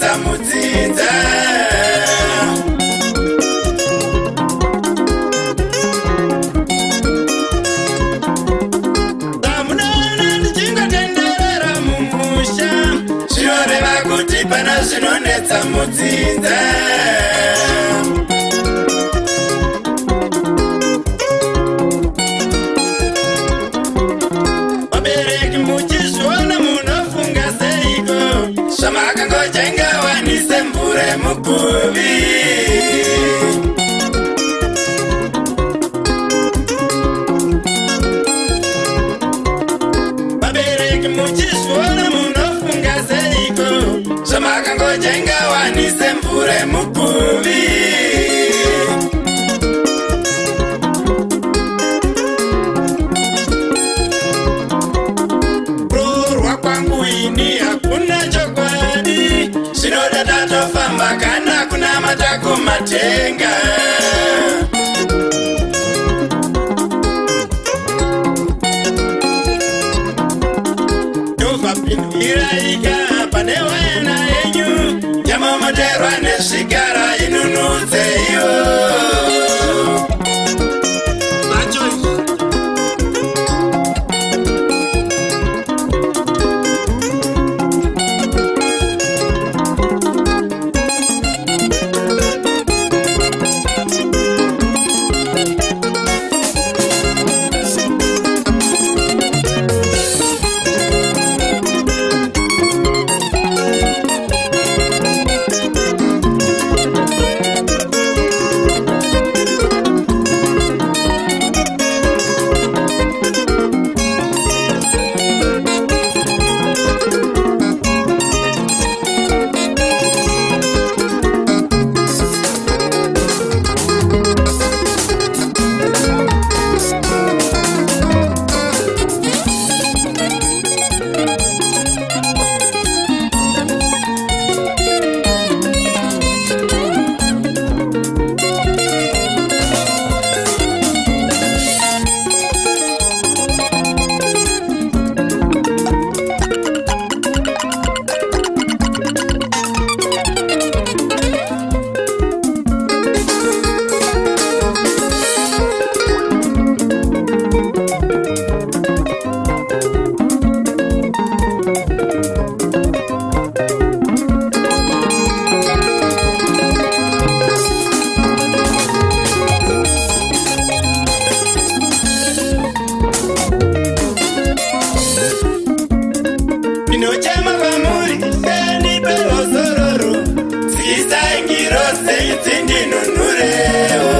zvinonetsa mudzinza. Tamunoona ndichingotenderera mumusha, zvinoreva kuti pana zvinonetsa mudzinza. Vabereki muchizviona munofunga seiko, zvamakangojenga wanise mbure muguvi. Vabereki muchizviona munofunga seiko, zvamakangojenga wanise mbure muguvi. Kurorwa kwangu ini hakuna chokwadi, zvinoda tatofamba kana kuna matako matenga. Tofapindiraika pane wana yenyu, yamomoterwa nezvigara inunudzeyo. Ndinochema pamuri seni perosororo, sikisai ngiro seitsi ndinunureo.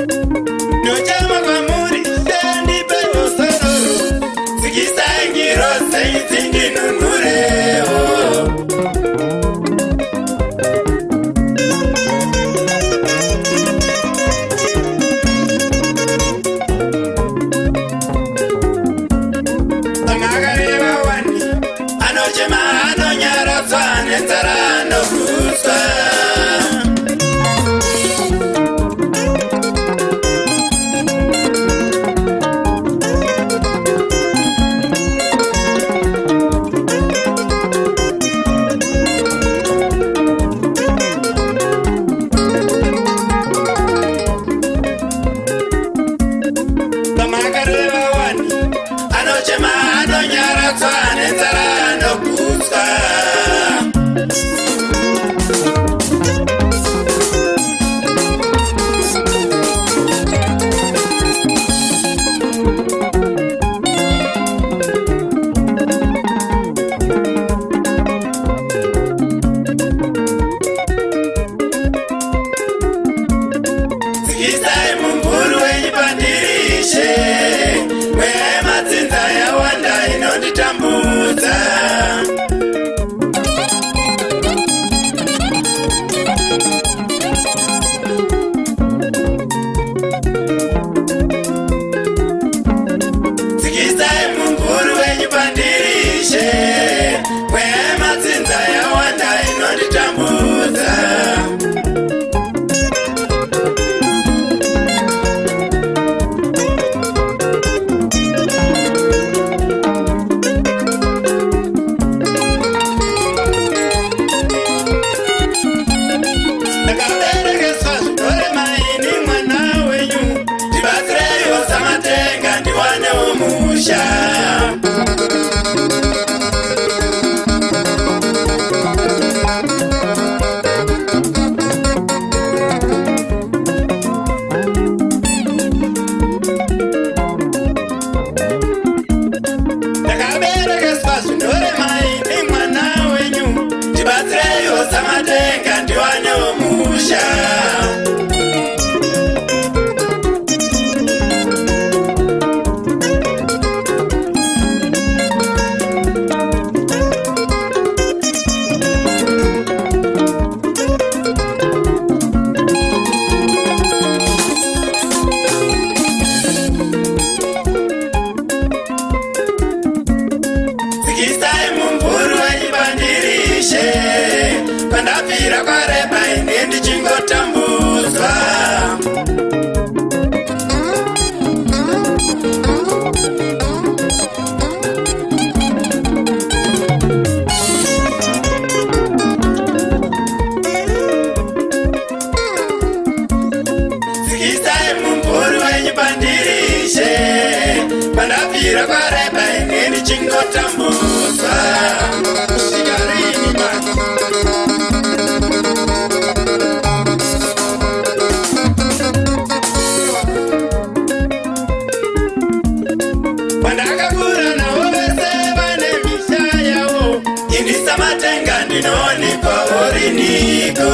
Ndinochema pamuri seni perosororo, sikisai ngiro seitsi ndinunureo. Anochema anonyaradzwa nenzara nokutsva. Tamakareva wani, anochema anonyaradzwa nenzara nokutsva. Sikisai mumburu wenyu pandirishe, mweya yemadzinza yawanda inonditambudza. Sikisai mumburu wenyu pandirishe, mweya yemadzinza yawanda inonditambudza. musha. Ndakaberekeswa zvinore mai nemwana wenyu, ndibatsireiwo samatenga ndiwanewo musha. Sikisai mumburu wenyibandirishe, pandapfira kwareba ine ndichingotambudzwa. Sikisai mumburu wenyibandirishe, pandapfira kwareba ine ndichingotambudzwa. Shikarini mani. Pandakakura navo vese vane misha yavo, indisa matenga ndinoonekwa uriniko.